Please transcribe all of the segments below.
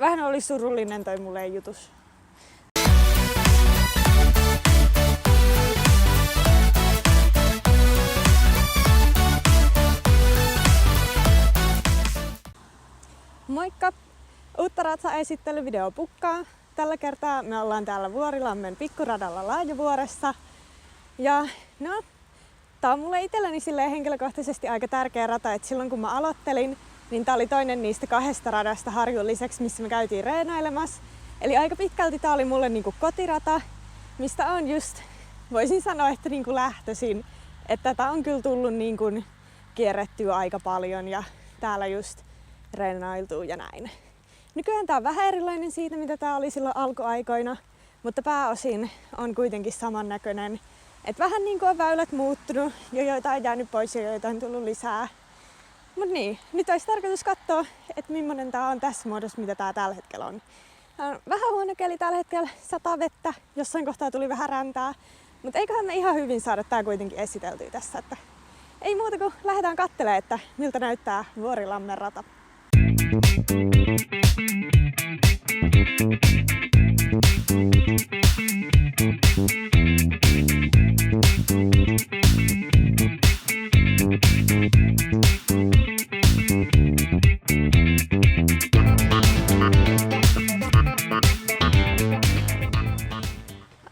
vähän oli surullinen toi mun leijutus. Moikka! Uutta ratsa-esittelyvideo pukkaa. Tällä kertaa me ollaan täällä Vuorilammen pikkuradalla Laajavuoressa. Ja no, tää on mulle itselleni silleen henkilökohtaisesti aika tärkeä rata, että silloin kun mä aloittelin, niin tää oli toinen niistä 2 radasta Harjun lisäksi, missä me käytiin reenailemassa. Eli aika pitkälti tää oli mulle niinku kotirata, mistä on just, voisin sanoa, että niinku lähtöisin. Että tätä on kyllä tullut niinku kierrettyä aika paljon ja täällä just reenailtuu ja näin. Nykyään tää on vähän erilainen siitä, mitä tää oli silloin alkuaikoina, mutta pääosin on kuitenkin samannäköinen. Et vähän niinku on väylät muuttunut ja joitain on jäänyt pois ja joitain on tullut lisää. Mut niin, nyt olisi tarkoitus katsoa, että millainen tää on tässä muodossa, mitä tää tällä hetkellä on. Tää on vähän huono keli tällä hetkellä, sataa vettä, jossain kohtaa tuli vähän räntää. Mutta eiköhän me ihan hyvin saada tää kuitenkin esiteltyä tässä. Että ei muuta kuin lähdetään katselemaan, että miltä näyttää Vuorilammen rata.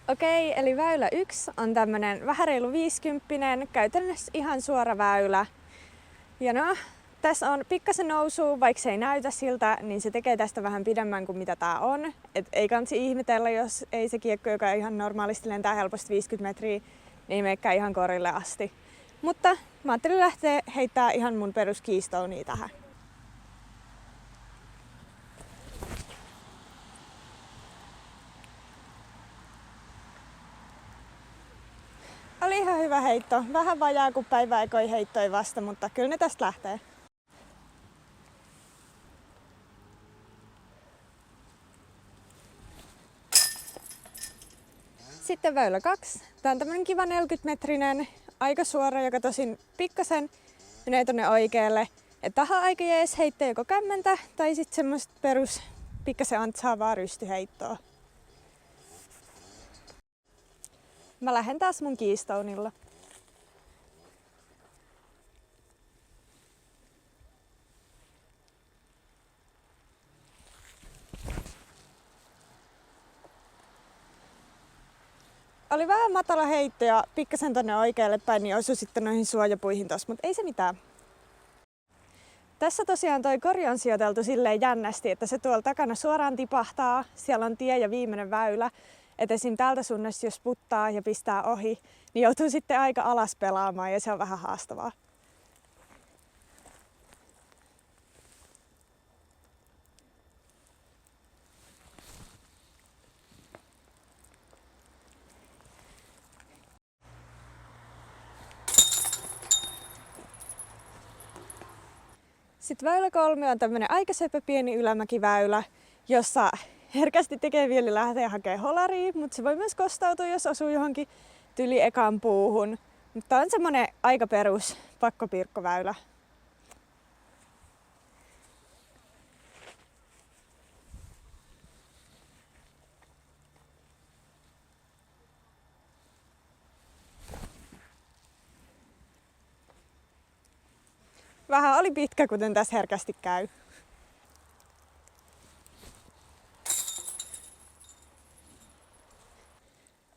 Okei, eli väylä 1 on tämmönen vähän reilu 50, käytännössä ihan suora väylä. Ja no, tässä on pikkasen nousua, vaikka se ei näytä siltä, niin se tekee tästä vähän pidemmän kuin mitä tää on. Et ei kansi ihmetellä, jos ei se kiekko, joka ihan normaalisti lentää helposti 50 metriä, niin ei menekään ihan korille asti. Mutta mä ajattelin lähteä heittää ihan mun perus keystonea tähän. Oli ihan hyvä heitto. Vähän vajaa kuin päiväaikoi heittoi vasta, mutta kyllä ne tästä lähtee. Sitten väylä 2. Tää on tämmönen kiva 40-metrinen, aika suora, joka tosin pikkasen menee tonne oikealle. Et tähän on aika jees heittää joko kämmentä tai sit semmoista perus pikkasen antsaavaa rystyheittoa. Mä lähden taas mun keystonella. Oli vähän matala heitto ja pikkasen tonne oikealle päin, niin osui sitten noihin suojapuihin tossa, mutta ei se mitään. Tässä tosiaan toi kori on sijoiteltu silleen jännästi, että se tuolla takana suoraan tipahtaa. Siellä on tie ja viimeinen väylä. Et esim. Tältä suunnasta jos puttaa ja pistää ohi, niin joutuu sitten aika alas pelaamaan ja se on vähän haastavaa. Sitten väylä 3 on tämmönen aika söpö pieni ylämäkiväylä, jossa herkästi tekee vielä lähteä hakemaan holaria, mutta se voi myös kostautua, jos osuu johonkin tyli ekan puuhun. Mutta on semmonen aika perus pakkopirkkoväylä. Vähän oli pitkä, kuten tässä herkästi käy.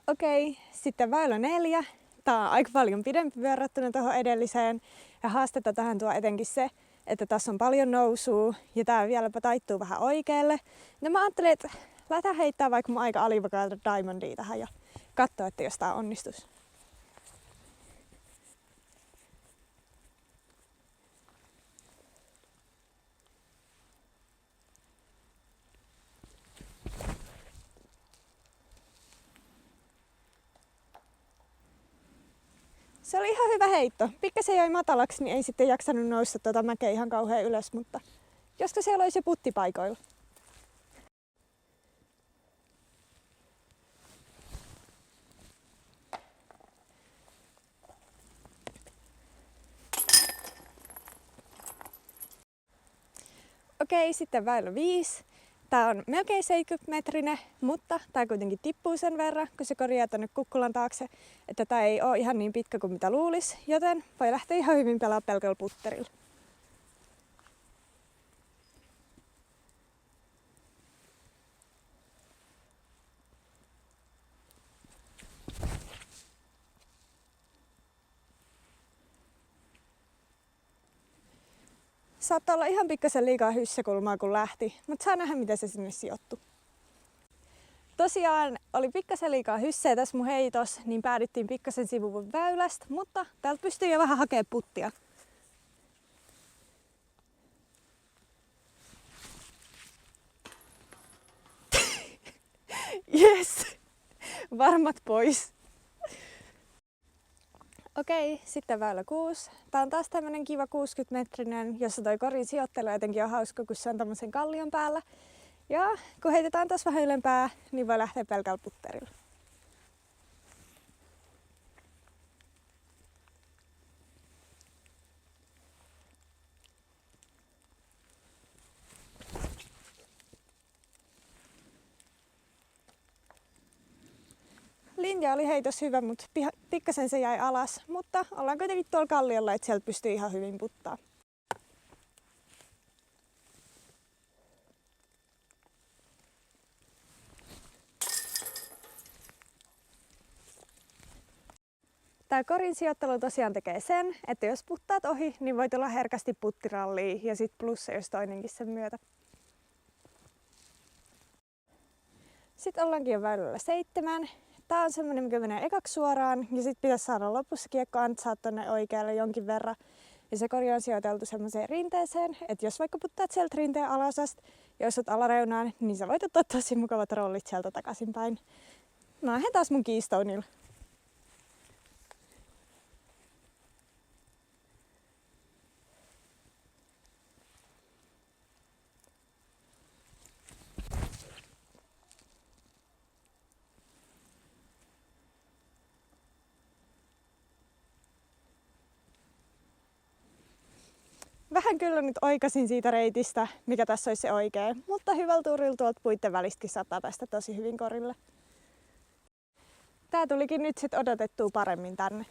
Okei, sitten väylä 4. Tää on aika paljon pidempi verrattuna tuohon edelliseen. Ja haastetta tähän tuo etenkin se, että tässä on paljon nousua ja tää vieläpä taittuu vähän oikealle. No mä ajattelin, että lähdetään heittää vaikka mun aika alivakailta diamondia tähän ja katsoa, että jos tää onnistus. Se oli ihan hyvä heitto. Pikkasen jäi matalaksi, niin ei sitten jaksanut nousta tuota mäkeä ihan kauhean ylös, mutta josko siellä olisi jo puttipaikoilla. Okei, sitten väylä 5. Tää on melkein 70-metrinen, mutta tää kuitenkin tippuu sen verran, kun se korjaa tonne kukkulan taakse, että tää ei oo ihan niin pitkä kuin mitä luulis, joten voi lähteä ihan hyvin pelaamaan pelkällä putterilla. Saattaa olla ihan pikkasen liikaa hyssäkulmaa kun lähti, mutta saa nähdä miten se sinne sijoittui. Tosiaan oli pikkasen liikaa hysseä tässä mun heitos, niin päädyttiin pikkasen sivuun väylästä, mutta täältä pystyy jo vähän hakemaan puttia. Yes! Varmat pois. Okei, sitten väylä 6. Tää on taas tämmönen kiva 60-metrinen, jossa toi korin sijoittelu jotenkin on hauska, kun se on tommosen kallion päällä. Ja kun heitetään taas vähän ylempää, niin voi lähteä pelkällä putterilla. Linja oli heitos hyvä, mutta pikkasen se jäi alas, mutta ollaan kuitenkin tuolla kalliolla, että sieltä pystyy ihan hyvin puttaa. Tää korin sijoittelu tosiaan tekee sen, että jos puttaat ohi, niin voi tulla herkästi puttiralliin ja sit plussa jos toinenkin sen myötä. Sitten ollaankin jo väylällä 7. Tää on semmonen, mikä menee ekaksi suoraan ja sit pitäisi saada lopussa kiekko antsaa tonne oikealle jonkin verran. Ja se kori on sijoiteltu semmoiseen rinteeseen, että jos vaikka puttaat sieltä rinteen alasasta ja jos oot alareunaan, niin sä voit ottaa tosi mukavat rollit sieltä takaisinpäin. Mä lähden taas mun Keystoneilla. Vähän kyllä nyt oikasin siitä reitistä, mikä tässä olisi se oikea, mutta hyvällä tuurilla tuolta puitten välistäkin saattaa päästä tosi hyvin korille. Tää tulikin nyt sit odotettua paremmin tänne.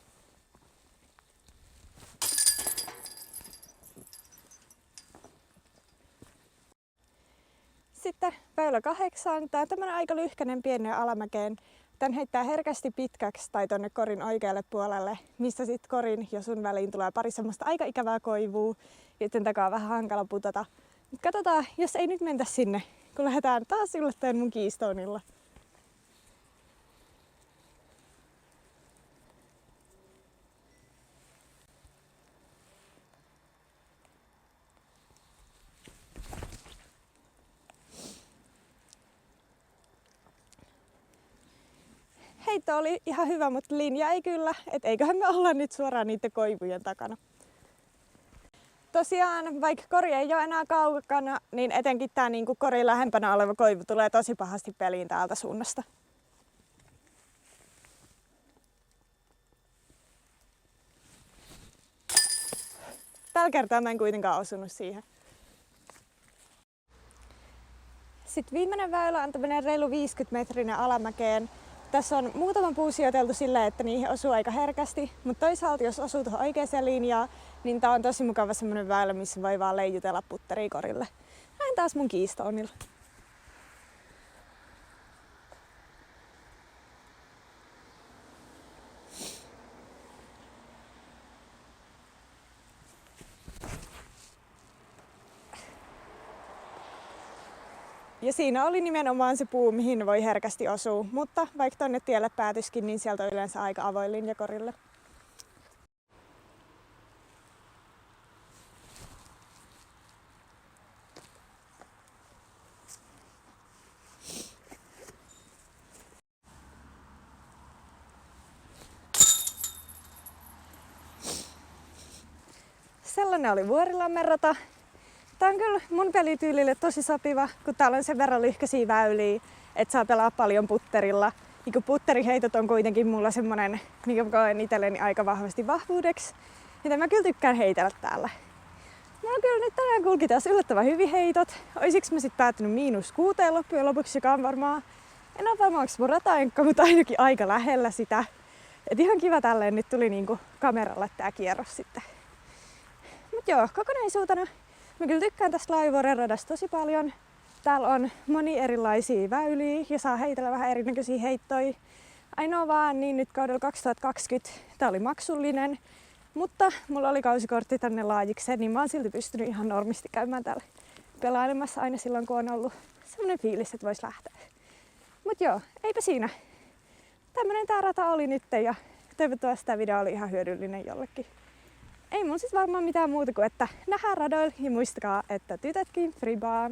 Sitten väylä 8. Tää on tämmönen aika lyhkänen pienen alamäkeen. Tän heittää herkästi pitkäksi tai tonne korin oikealle puolelle, missä sit korin ja sun väliin tulee pari semmoista aika ikävää koivua, joten takaa on vähän hankala putata. Mut katsotaan, jos ei nyt mentä sinne, kun lähdetään taas yllättäen mun Keystoneilla. Heitto oli ihan hyvä, mutta linja ei kyllä, et eiköhän me olla nyt suoraan niiden koivujen takana. Tosiaan, vaikka kori ei ole enää kaukana, niin etenkin tää niinku korin lähempänä oleva koivu tulee tosi pahasti peliin täältä suunnasta. Tällä kertaa mä en kuitenkaan osunut siihen. Sitten viimeinen väylä on tämmönen reilu 50-metrinen alamäkeen. Tässä on muutama puu sijoiteltu silleen, että niihin osuu aika herkästi, mutta toisaalta jos osuu tuohon oikeaan linjaan, niin tää on tosi mukava semmonen väylä, missä voi vaan leijutella putterikorille. Lähden taas mun Keystoneilla. Ja siinä oli nimenomaan se puu, mihin voi herkästi osua, mutta vaikka tonne tielle päätyskin, niin sieltä on yleensä aika avoin linja korille. Sellainen oli Vuorilammen rata. Tää on kyllä mun pelityylille tosi sopiva, kun täällä on sen verran lyhkäisiä väyliä, että saa pelaa paljon putterilla. Ja kun putteriheitot on kuitenkin mulla semmonen, mikä koen itselleni aika vahvasti vahvuudeksi, mitä mä kyllä tykkään heitellä täällä. Mulla kyllä nyt tänään kulki taas yllättävän hyvin heitot. Oisiks mä sit päätynyt -6 loppujen lopuksi, joka on varmaan, en ole varmaan onks mun rataenkka, mutta ainakin aika lähellä sitä. Et ihan kiva tälleen nyt tuli niinku kameralle tää kierros sitten. Mut joo, kokonaisuutena mä kyllä tykkään tästä Laajavuoren radasta tosi paljon. Täällä on moni erilaisia väyliä ja saa heitellä vähän erinäköisiä heittoja. Ainoa vaan niin nyt kaudella 2020 tää oli maksullinen, mutta mulla oli kausikortti tänne Laajikseen, niin mä oon silti pystynyt ihan normisti käymään täällä pelailemassa aina silloin, kun on ollut semmonen fiilis, että vois lähteä. Mut joo, eipä siinä. Tämmönen tää rata oli nyt ja toivottavasti tää video oli ihan hyödyllinen jollekin. Ei mun siis varmaan mitään muuta kuin, että nähdään radoilla ja muistakaa, että tytötkin fribaa!